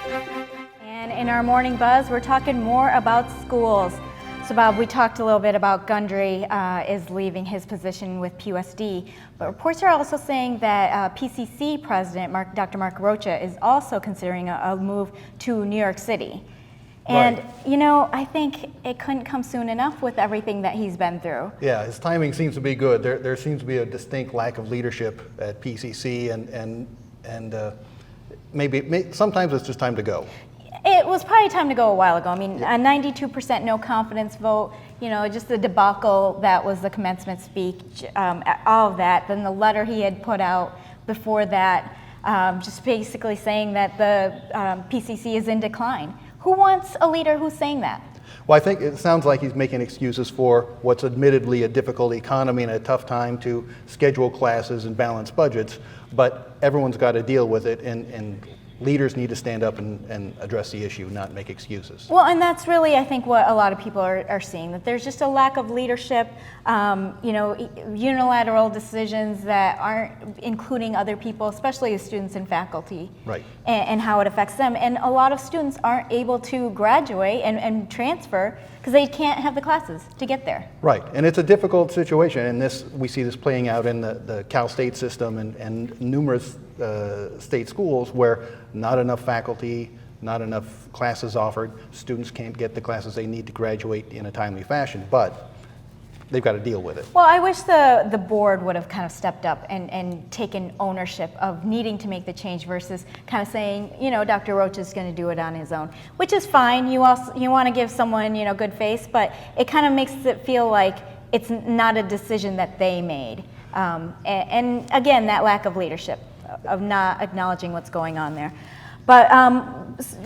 And in our morning buzz, we're talking more about schools. So Bob, we talked a little bit about Gundry is leaving his position with PUSD, but reports are also saying that PCC president Dr. Mark Rocha is also considering a move to New York City. And, right. You know, I think it couldn't come soon enough with everything that he's been through. Yeah, his timing seems to be good. There seems to be a distinct lack of leadership at PCC, and maybe sometimes it's just time to go. It was probably time to go a while ago. I mean, a 92% no confidence vote, you know, just the debacle that was the commencement speech, all of that. Then the letter he had put out before that, just basically saying that the PCC is in decline. Who wants a leader who's saying that? Well, I think it sounds like he's making excuses for what's admittedly a difficult economy and a tough time to schedule classes and balance budgets, but everyone's got to deal with it, and leaders need to stand up and address the issue, not make excuses. Well, and that's really, I think, what a lot of people are seeing, that there's just a lack of leadership, you know, unilateral decisions that aren't including other people, especially as students and faculty, right, and how it affects them. And a lot of students aren't able to graduate and transfer because they can't have the classes to get there. Right, and it's a difficult situation, and we see this playing out in the Cal State system and numerous state schools where not enough faculty, not enough classes offered, students can't get the classes they need to graduate in a timely fashion, but they've got to deal with it. Well, I wish the board would have kind of stepped up and taken ownership of needing to make the change versus kind of saying, you know, Dr. Rocha is going to do it on his own, which is fine. You want to give someone, you know, good face, but it kind of makes it feel like it's not a decision that they made. And again, that lack of leadership, of not acknowledging what's going on there. But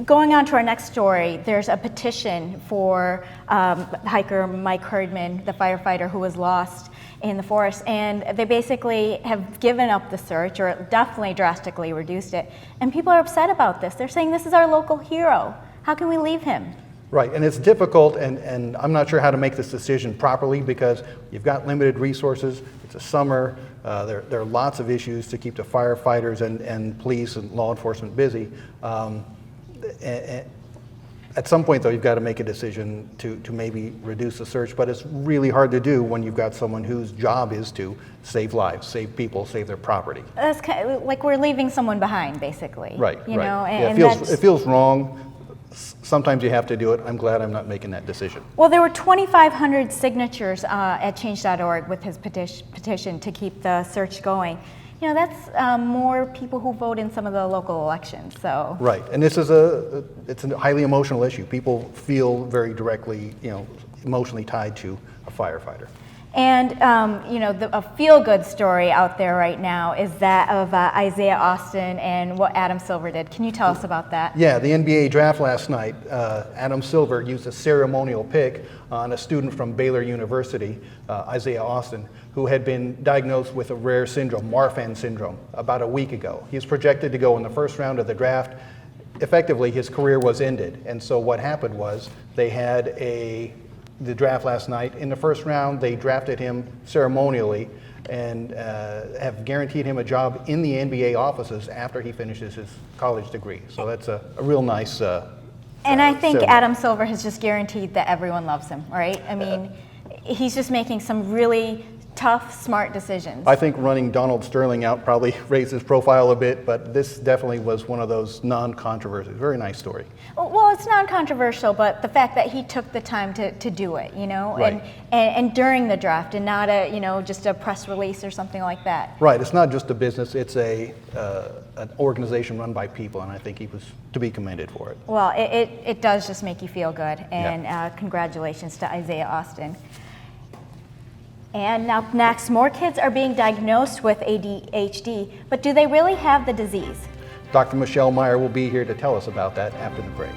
going on to our next story, there's a petition for hiker Mike Herdman, the firefighter who was lost in the forest, and they basically have given up the search, or definitely drastically reduced it. And people are upset about this. They're saying this is our local hero. How can we leave him? Right, and it's difficult, and I'm not sure how to make this decision properly because you've got limited resources. It's a summer. There are lots of issues to keep the firefighters and police and law enforcement busy. At some point, though, you've got to make a decision to maybe reduce the search, but it's really hard to do when you've got someone whose job is to save lives, save people, save their property. That's kind of like we're leaving someone behind, basically. Right, you right. know, Yeah, it feels wrong. Sometimes you have to do it. I'm glad I'm not making that decision. Well, there were 2,500 signatures at change.org with his petition to keep the search going. You know, that's more people who vote in some of the local elections, so. Right, and this is it's a highly emotional issue. People feel very directly, you know, emotionally tied to a firefighter. And, you know, a feel-good story out there right now is that of Isiah Austin and what Adam Silver did. Can you tell us about that? Yeah, the NBA draft last night, Adam Silver used a ceremonial pick on a student from Baylor University, Isiah Austin, who had been diagnosed with a rare syndrome, Marfan syndrome, about a week ago. He was projected to go in the first round of the draft. Effectively, his career was ended. And so what happened was they had the draft last night. In the first round, they drafted him ceremonially and have guaranteed him a job in the NBA offices after he finishes his college degree. So that's a real nice and I think ceremony. Adam Silver has just guaranteed that everyone loves him, right? I mean, he's just making some really tough, smart decisions. I think running Donald Sterling out probably raised his profile a bit, but this definitely was one of those non-controversial. Very nice story. Well, it's non-controversial, but the fact that he took the time to do it, you know, right. and during the draft, and not just a press release or something like that. Right. It's not just a business; it's an organization run by people, and I think he was to be commended for it. Well, it does just make you feel good, and yeah. Congratulations to Isiah Austin. And now next, more kids are being diagnosed with ADHD, but do they really have the disease? Dr. Michelle Meyer will be here to tell us about that after the break.